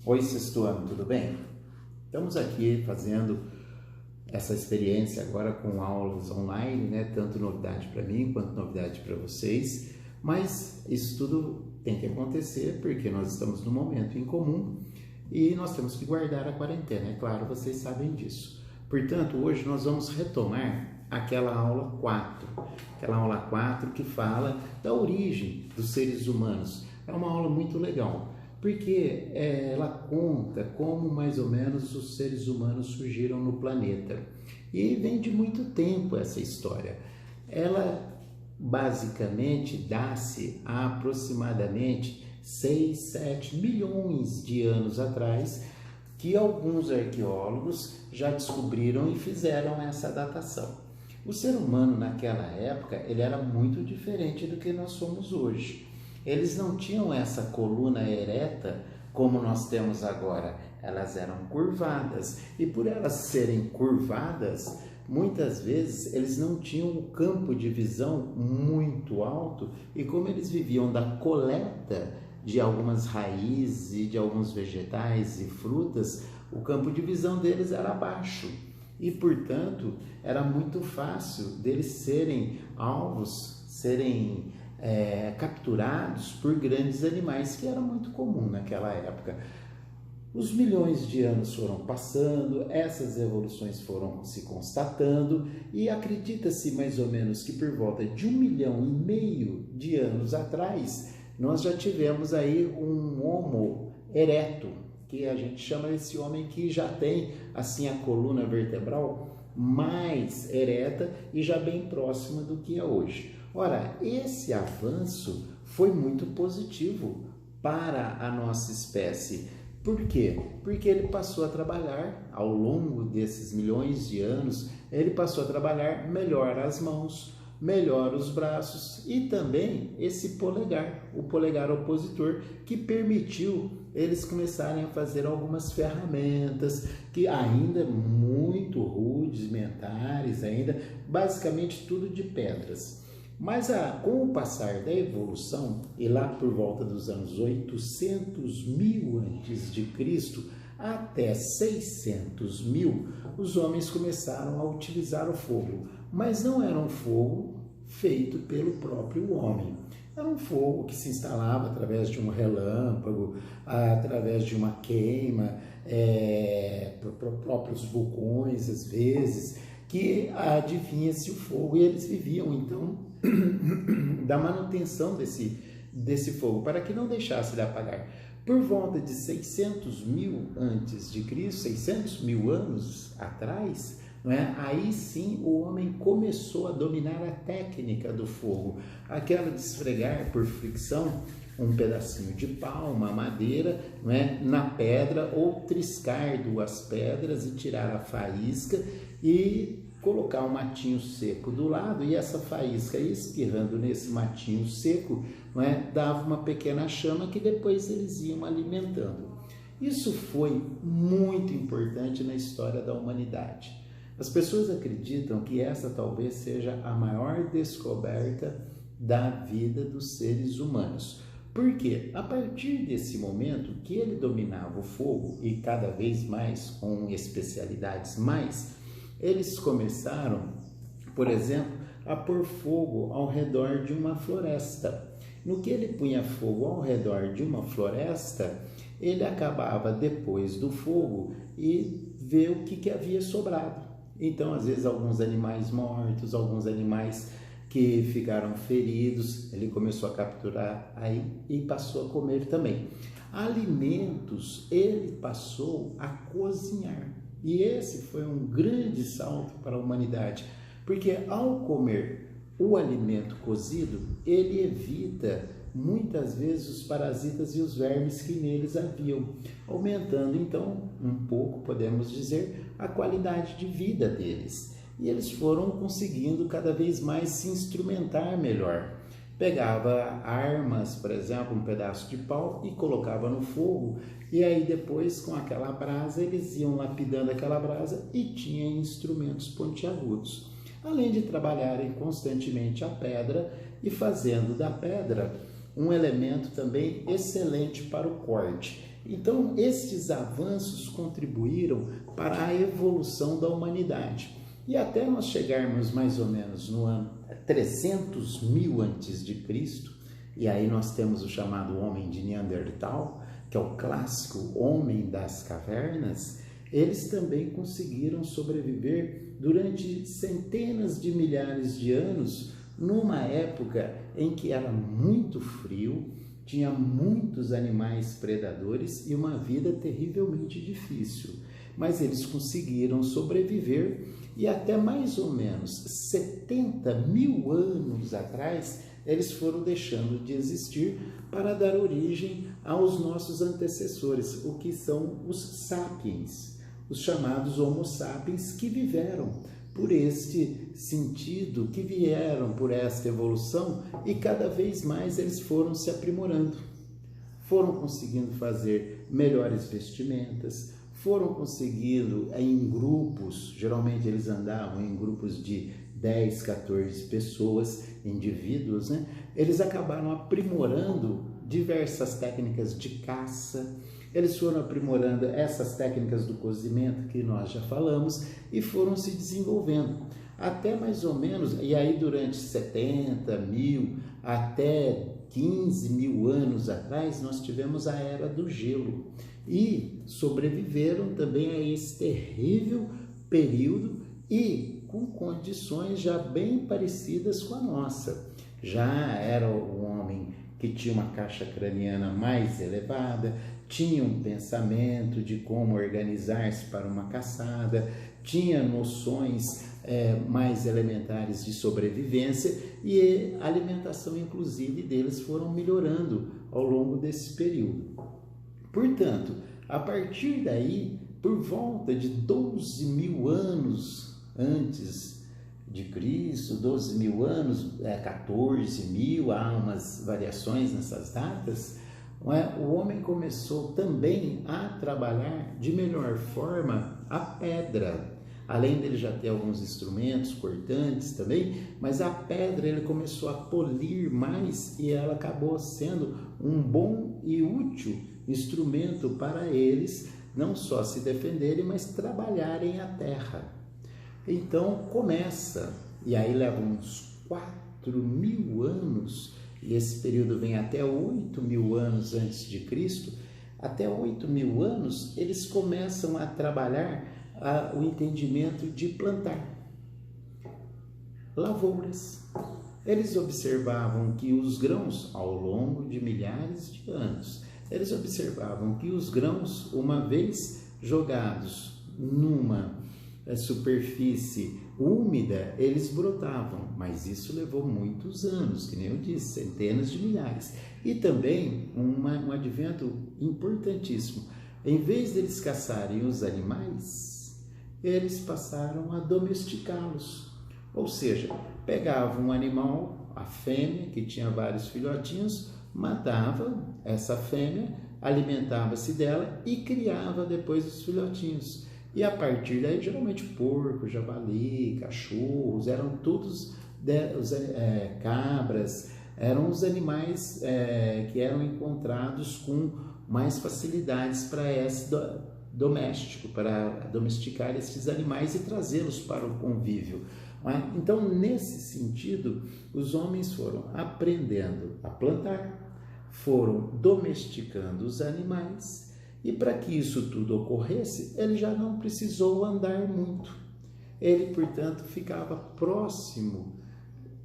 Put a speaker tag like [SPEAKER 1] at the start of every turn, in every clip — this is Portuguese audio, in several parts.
[SPEAKER 1] Oi, sexto ano, tudo bem? Estamos aqui fazendo essa experiência agora com aulas online, né? Tanto novidade para mim quanto novidade para vocês, mas isso tudo tem que acontecer porque nós estamos num momento em comum e nós temos que guardar a quarentena, é claro, vocês sabem disso. Portanto, hoje nós vamos retomar aquela aula 4 que fala da origem dos seres humanos. É uma aula muito legal, porque ela conta como mais ou menos os seres humanos surgiram no planeta. E vem de muito tempo essa história. Ela basicamente dá-se a aproximadamente 6, 7 milhões de anos atrás, que alguns arqueólogos já descobriram e fizeram essa datação. O ser humano naquela época, ele era muito diferente do que nós somos hoje. Eles não tinham essa coluna ereta como nós temos agora, elas eram curvadas, e por elas serem curvadas, muitas vezes eles não tinham um campo de visão muito alto, e como eles viviam da coleta de algumas raízes e de alguns vegetais e frutas, o campo de visão deles era baixo. E, portanto, era muito fácil deles serem alvos, serem capturados por grandes animais, que era muito comum naquela época. Os milhões de anos foram passando, essas evoluções foram se constatando e acredita-se mais ou menos que por volta de 1,5 milhão de anos atrás, nós já tivemos aí um Homo erectus, que a gente chama esse homem que já tem assim a coluna vertebral mais ereta e já bem próxima do que é hoje. Ora, esse avanço foi muito positivo para a nossa espécie. Por quê? Porque ele passou a trabalhar, ao longo desses milhões de anos, ele passou a trabalhar melhor as mãos, melhor os braços e também esse polegar, o polegar opositor, que permitiu eles começarem a fazer algumas ferramentas que ainda muito rudimentares, ainda basicamente tudo de pedras. Mas com o passar da evolução, e lá por volta dos anos 800 mil a.C. até 600 mil, os homens começaram a utilizar o fogo, mas não era um fogo feito pelo próprio homem. Era um fogo que se instalava através de um relâmpago, através de uma queima, próprios vulcões, às vezes, que adivinha-se o fogo, e eles viviam, então, da manutenção desse fogo, para que não deixasse de apagar. Por volta de 600 mil antes de Cristo, 600 mil anos atrás, não é? Aí sim o homem começou a dominar a técnica do fogo, aquela de esfregar por fricção um pedacinho de pau, uma madeira, não é? Na pedra, ou triscar duas pedras e tirar a faísca e colocar um matinho seco do lado, e essa faísca espirrando nesse matinho seco, não é? Dava uma pequena chama que depois eles iam alimentando. Isso foi muito importante na história da humanidade. As pessoas acreditam que essa talvez seja a maior descoberta da vida dos seres humanos. Porque a partir desse momento que ele dominava o fogo, e cada vez mais com especialidades mais, eles começaram, por exemplo, a pôr fogo ao redor de uma floresta. No que ele punha fogo ao redor de uma floresta, ele acabava depois do fogo e ver o que havia sobrado. Então, às vezes, alguns animais mortos, alguns animais que ficaram feridos, ele começou a capturar aí e passou a comer também. Alimentos, ele passou a cozinhar. E esse foi um grande salto para a humanidade, porque ao comer o alimento cozido, ele evita muitas vezes os parasitas e os vermes que neles haviam, aumentando então um pouco, podemos dizer, a qualidade de vida deles. E eles foram conseguindo cada vez mais se instrumentar melhor. Pegava armas, por exemplo, um pedaço de pau e colocava no fogo, e aí depois com aquela brasa eles iam lapidando aquela brasa e tinham instrumentos pontiagudos, além de trabalharem constantemente a pedra e fazendo da pedra um elemento também excelente para o corte. Então, estes avanços contribuíram para a evolução da humanidade. E até nós chegarmos mais ou menos no ano 300.000 a.C., e aí nós temos o chamado homem de Neandertal, que é o clássico homem das cavernas, eles também conseguiram sobreviver durante centenas de milhares de anos, numa época em que era muito frio, tinha muitos animais predadores e uma vida terrivelmente difícil. Mas eles conseguiram sobreviver e até mais ou menos 70.000 anos atrás, eles foram deixando de existir para dar origem aos nossos antecessores, o que são os sapiens, os chamados Homo sapiens, que viveram por este sentido, que vieram por esta evolução, e cada vez mais eles foram se aprimorando, foram conseguindo fazer melhores vestimentas, foram conseguindo em grupos, geralmente eles andavam em grupos de 10, 14 pessoas, indivíduos, né? Eles acabaram aprimorando diversas técnicas de caça, eles foram aprimorando essas técnicas do cozimento que nós já falamos e foram se desenvolvendo. Até mais ou menos, e aí durante 70.000 até 15.000 anos atrás, nós tivemos a Era do Gelo e sobreviveram também a esse terrível período e com condições já bem parecidas com a nossa. Já era um homem que tinha uma caixa craniana mais elevada, tinha um pensamento de como organizar-se para uma caçada, tinha noções mais elementares de sobrevivência e a alimentação, inclusive, deles foram melhorando ao longo desse período. Portanto, a partir daí, por volta de 12.000 anos antes de Cristo, 12.000 anos, 14.000, há umas variações nessas datas, o homem começou também a trabalhar de melhor forma a pedra. Além dele já ter alguns instrumentos cortantes também, mas a pedra ele começou a polir mais e ela acabou sendo um bom e útil instrumento para eles não só se defenderem, mas trabalharem a terra. Então começa, e aí leva uns 4.000 anos, e esse período vem até 8.000 anos antes de Cristo, até 8.000 anos eles começam a trabalhar o entendimento de plantar lavouras. Eles observavam que os grãos, ao longo de milhares de anos, eles observavam que os grãos, uma vez jogados numa superfície úmida, eles brotavam, mas isso levou muitos anos, que nem eu disse, centenas de milhares. E também um advento importantíssimo, em vez deles caçarem os animais, eles passaram a domesticá-los, ou seja, pegavam um animal, a fêmea, que tinha vários filhotinhos, matava essa fêmea, alimentava-se dela e criava depois os filhotinhos. E a partir daí, geralmente porco, javali, cachorros, eram todos cabras, eram os animais que eram encontrados com mais facilidades para esse doméstico, para domesticar esses animais e trazê-los para o convívio. Então, nesse sentido, os homens foram aprendendo a plantar, foram domesticando os animais, e para que isso tudo ocorresse, ele já não precisou andar muito. Ele, portanto, ficava próximo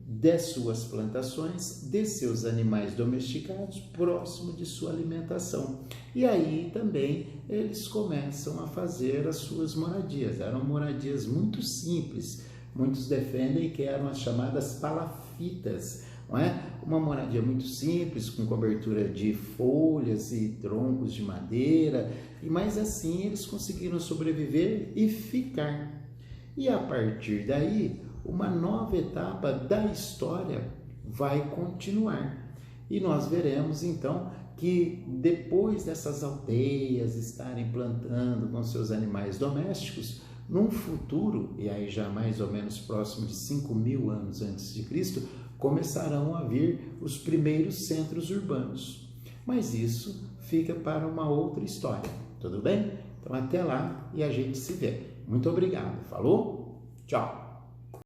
[SPEAKER 1] de suas plantações, de seus animais domesticados, próximo de sua alimentação. E aí também eles começam a fazer as suas moradias. Eram moradias muito simples. Muitos defendem que eram as chamadas palafitas, não é? Uma moradia muito simples, com cobertura de folhas e troncos de madeira, mas assim eles conseguiram sobreviver e ficar. E a partir daí, uma nova etapa da história vai continuar. E nós veremos então que depois dessas aldeias estarem plantando com seus animais domésticos, num futuro, e aí já mais ou menos próximo de 5.000 anos antes de Cristo, começarão a vir os primeiros centros urbanos. Mas isso fica para uma outra história, tudo bem? Então até lá e a gente se vê. Muito obrigado, falou? Tchau!